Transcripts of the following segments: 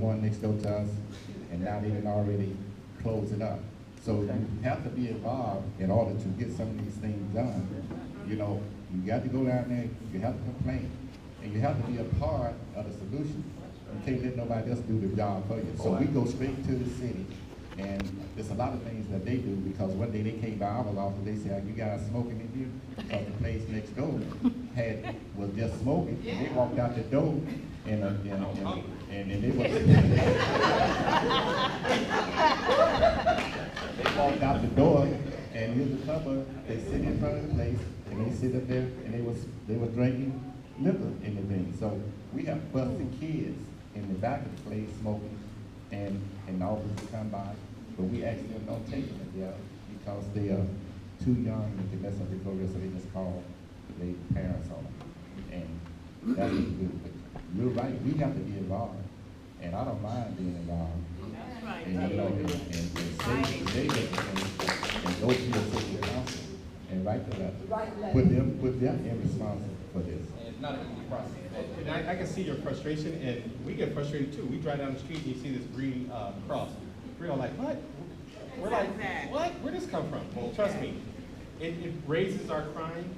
one next door to us, and now they done already closed it up. So you have to be involved in order to get some of these things done. You know, you got to go down there, you have to complain, and you have to be a part of the solution. You can't let nobody else do the job for you. So we go straight to the city, and there's a lot of things that they do, because one day they came by our office, they said, you guys smoking in here? Because the place next door was just smoking, and they walked out the door, and then they was, they walked out the door, and here's the cover, they sit in front of the place, and they sit up there, and they were drinking liquor in the thing. So we have busted kids in the back of the place smoking, and the officers come by, but we ask them don't take them there because they are too young to mess up the program, so they just call their parents on them. And that's what we do. But you're right, we have to be involved, and I don't mind being involved. That's right. And, you know, and say and go to your city council and write to them, put them in responsible for this. And it's not an easy process. And I can see your frustration, and we get frustrated too. We drive down the street and you see this green cross. We're all like, what? We're like, what? Where'd this come from? Well, trust me, it raises our crime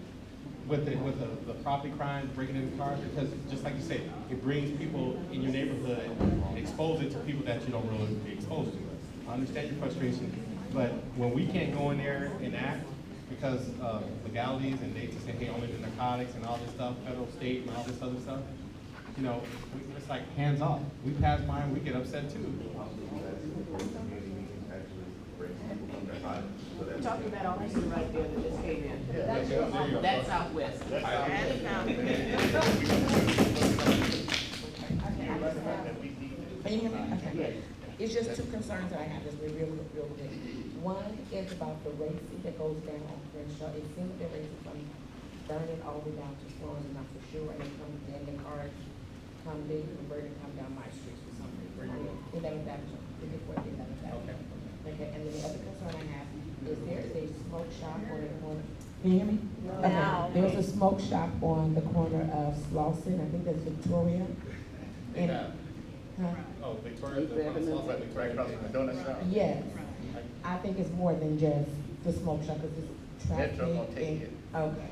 with the property crime, breaking into cars, because just like you say, it brings people in your neighborhood and exposes it to people that you don't really be exposed to. I understand your frustration, but when we can't go in there and act because of legalities and they just say, hey, only the narcotics and all this stuff, federal, state, and all this other stuff, you know, it's like hands off. We pass by and we get upset too. We're talking about all this right there that just came in. That's Southwest. That is Southwest. Can you hear me? Okay. It's just two concerns that I have, just real quick. One is about the racing that goes down on Crenshaw. It seems that they're racing from Vernon all the way down to Florence, not for sure, and the cars come, they convert and come down my street for some reason. 11th Avenue, before 11th Avenue. Okay, and then the other concern I have is there is a smoke shop on the corner. Can you hear me? No. Okay. There's a smoke shop on the corner of Slauson, I think that's Victoria. And, Oh, Victoria, Victoria across from the donut shop? yes. I think it's more than just the smoke shop, because it's traffic. Metro gonna take it. Okay.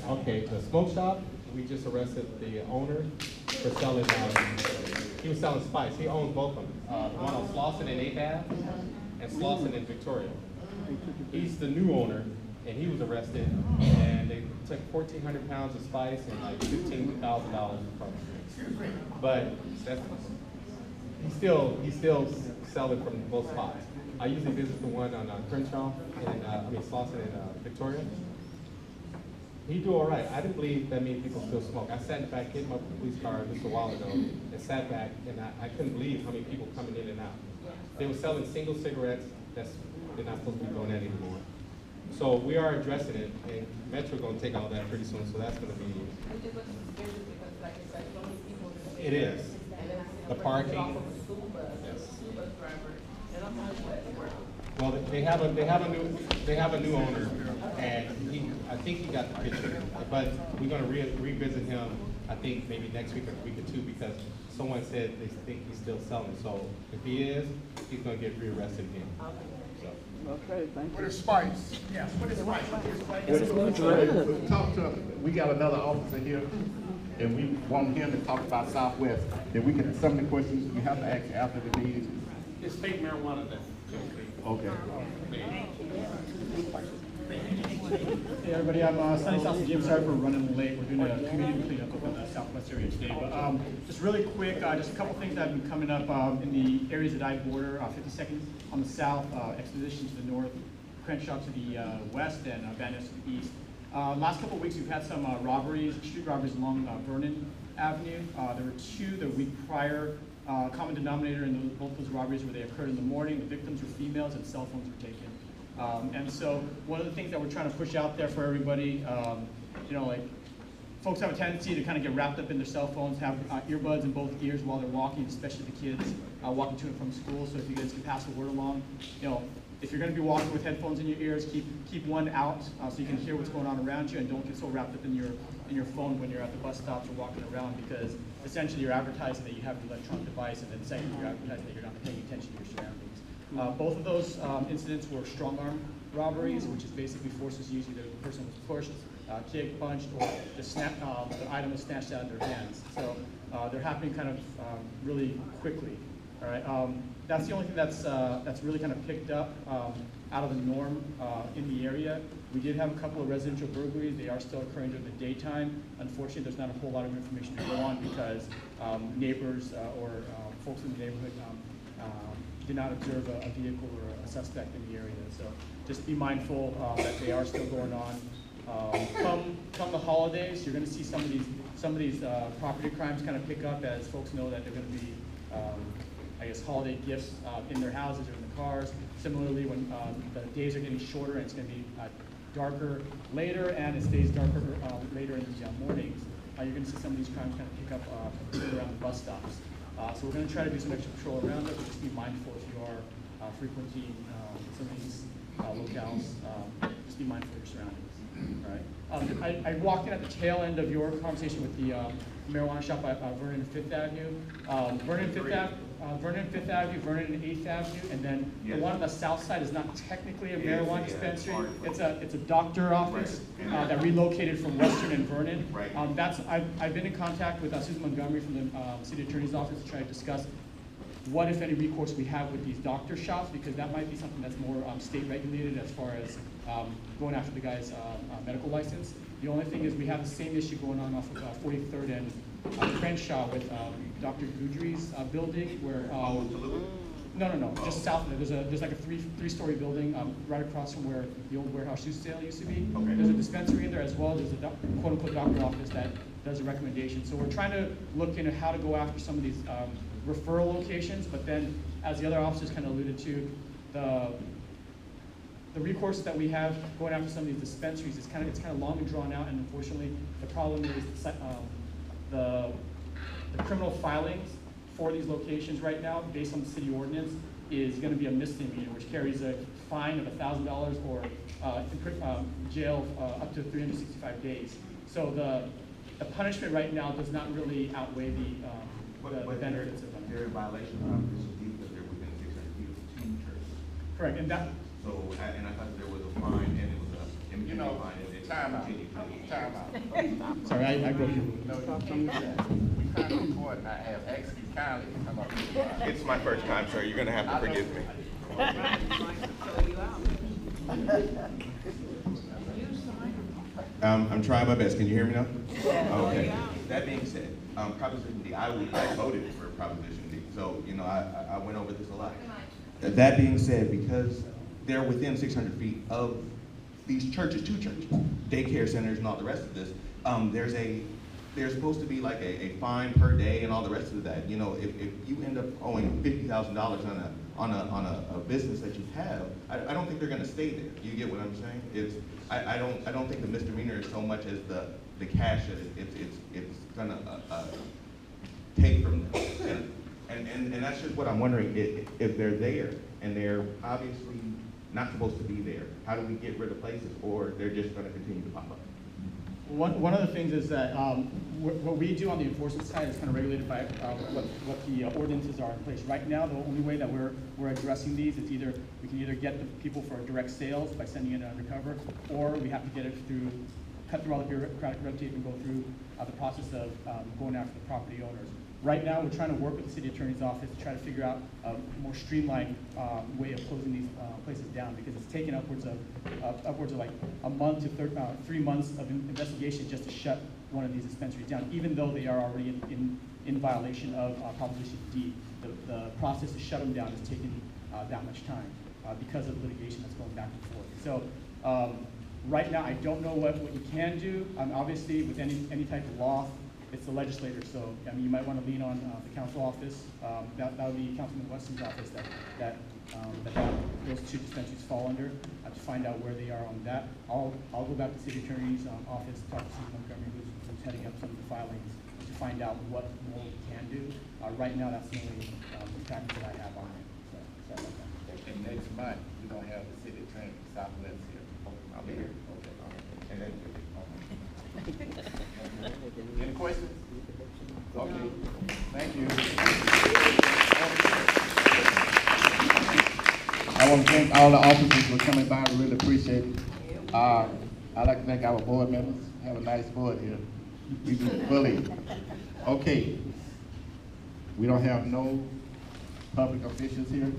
Okay, the smoke shop, we just arrested the owner for selling, he was selling spice. He owns both of them. The one on Slauson and 8th Ave and Slauson and Victoria. He's the new owner, and he was arrested, and they took 1,400 pounds of spice and like $15,000 from him. But that's, he's still selling from both spots. I usually visit the one on Crenshaw and Slauson and Victoria. He do all right. I didn't believe that many people still smoke. I sat back, hit my police car just a while ago, and sat back, and I couldn't believe how many people coming in and out. They were selling single cigarettes. They're not supposed to be doing that anymore. So we are addressing it, and Metro going to take all that pretty soon. So that's going to be. It is. The parking. Yes. Well, they have a new owner, and I think he got the picture. But we're going to revisit him. I think maybe next week or a week or two, because someone said they think he's still selling. So if he is, he's going to get rearrested again. Okay, thank you. What is spice? Yeah, what is spice? Talk to him. We got another officer here, and we want him to talk about Southwest. Then we can, some of the questions you have to ask after the meeting. It's fake marijuana then. Okay. Hey everybody, I'm Sunny South Jim. Sorry for running late. We're doing a community cleanup up in the Southwest area today. But just really quick, just a couple things that have been coming up in the areas that I border. 52nd on the south, Exposition to the north, Crenshaw to the west, and Van Ness to the east. Last couple of weeks, we've had some robberies, street robberies along Vernon Avenue. There were two the week prior. Common denominator in both those robberies where they occurred in the morning. The victims were females and cell phones were taken. And so one of the things that we're trying to push out there for everybody, you know, like folks have a tendency to kind of get wrapped up in their cell phones, have earbuds in both ears while they're walking, especially the kids walking to and from school. So if you guys can pass the word along, you know, if you're going to be walking with headphones in your ears, keep one out so you can hear what's going on around you, and don't get so wrapped up in your phone when you're at the bus stops or walking around, because essentially you're advertising that you have an electronic device, and then second, you're advertising that you're not paying attention to your surroundings. Both of those incidents were strong arm robberies, which is basically forces used, either the person was pushed, kicked, punched, or the item was snatched out of their hands. So they're happening kind of really quickly. All right, that's the only thing that's really kind of picked up out of the norm in the area. We did have a couple of residential burglaries. They are still occurring during the daytime. Unfortunately, there's not a whole lot of information to go on because neighbors or folks in the neighborhood did not observe a vehicle or a suspect in the area. So just be mindful that they are still going on. Come the holidays, you're going to see some of these property crimes kind of pick up as folks know that they're going to be, I guess, holiday gifts in their houses or in the cars. Similarly, when the days are getting shorter and it's going to be darker later, and it stays darker later in the mornings, you're going to see some of these crimes kind of pick up around the bus stops. So we're going to try to do some extra patrol around it, but just be mindful if you are frequenting some of these locales. Just be mindful of your surroundings. All right. I walked in at the tail end of your conversation with the marijuana shop at Vernon and Fifth Avenue. Vernon and Fifth Avenue, Vernon and 8th Avenue, and then the one on the south side is not technically a marijuana dispensary. It's a doctor office that relocated from Western and Vernon. Right. I've been in contact with Susan Montgomery from the City Attorney's Office to try to discuss what, if any, recourse we have with these doctor shops, because that might be something that's more state regulated as far as going after the guy's medical license. The only thing is we have the same issue going on off of 43rd and Crenshaw with Dr. Goudry's building where. No, just south of it. There's like a three-story building right across from where the old warehouse shoe sale used to be. Okay. There's a dispensary in there as well. There's a quote-unquote doctor office that does a recommendation. So we're trying to look into how to go after some of these referral locations, but then, as the other officers kind of alluded to, the recourse that we have going after some of these dispensaries is kind of long and drawn out, and unfortunately, the problem is the criminal filings for these locations right now, based on the city ordinance, is going to be a misdemeanor, which carries a fine of $1,000 or jail up to 365 days. So the punishment right now does not really outweigh the benefits of them. They're in violation of this because they're within 600 feet of two churches. Correct, and that. So, and I thought there was a fine and it was a immunity fine. Time out. Sorry, I broke your rule. No, we kind of important. I have asked you kindly to come up. It's my first time, sir. You're going to have to forgive me. I'm trying my best. Can you hear me now? Okay. That being said, Proposition D, I voted for Proposition D. So, you know, I went over this a lot. That being said, because they're within 600 feet of these churches, two churches, daycare centers and all the rest of this, there's supposed to be like a fine per day and all the rest of that. You know, if you end up owing $50,000 on a business that you have, I don't think they're going to stay there. You get what I'm saying? I don't think the misdemeanor is so much as the cash that it's going to take from them. And that's just what I'm wondering. If they're there and they're obviously not supposed to be there, how do we get rid of places, or they're just going to continue to pop up? One of the things is that what we do on the enforcement side is kind of regulated by what the ordinances are in place. Right now, the only way that we're addressing these is either we can either get the people for direct sales by sending it undercover, or we have to get it cut through all the bureaucratic red tape and go through the process of going after the property owners. Right now, we're trying to work with the city attorney's office to try to figure out a more streamlined way of closing these places down, because it's taken upwards of like a month to 3 months of investigation just to shut one of these dispensaries down, even though they are already in violation of Proposition D. The process to shut them down is taking that much time because of litigation that's going back and forth. So right now, I don't know what you can do. Obviously, with any type of law, it's the legislator, so I mean, you might want to lean on the council office. That would be Councilman Weston's office that those two dispensaries fall under, to find out where they are on that. I'll go back to the city attorney's office, talk to Susan Montgomery, who's heading up some of the filings, to find out what more we can do. Right now, that's the only package that I have on it. So sorry about that. And next month, we're going to have the city attorney from Southwest here. I'll be here. Okay. And then, any questions? Okay, thank you. I want to thank all the officers for coming by, I really appreciate it. I'd like to thank our board members, have a nice board here. You do fully. Okay, we don't have no public officials here.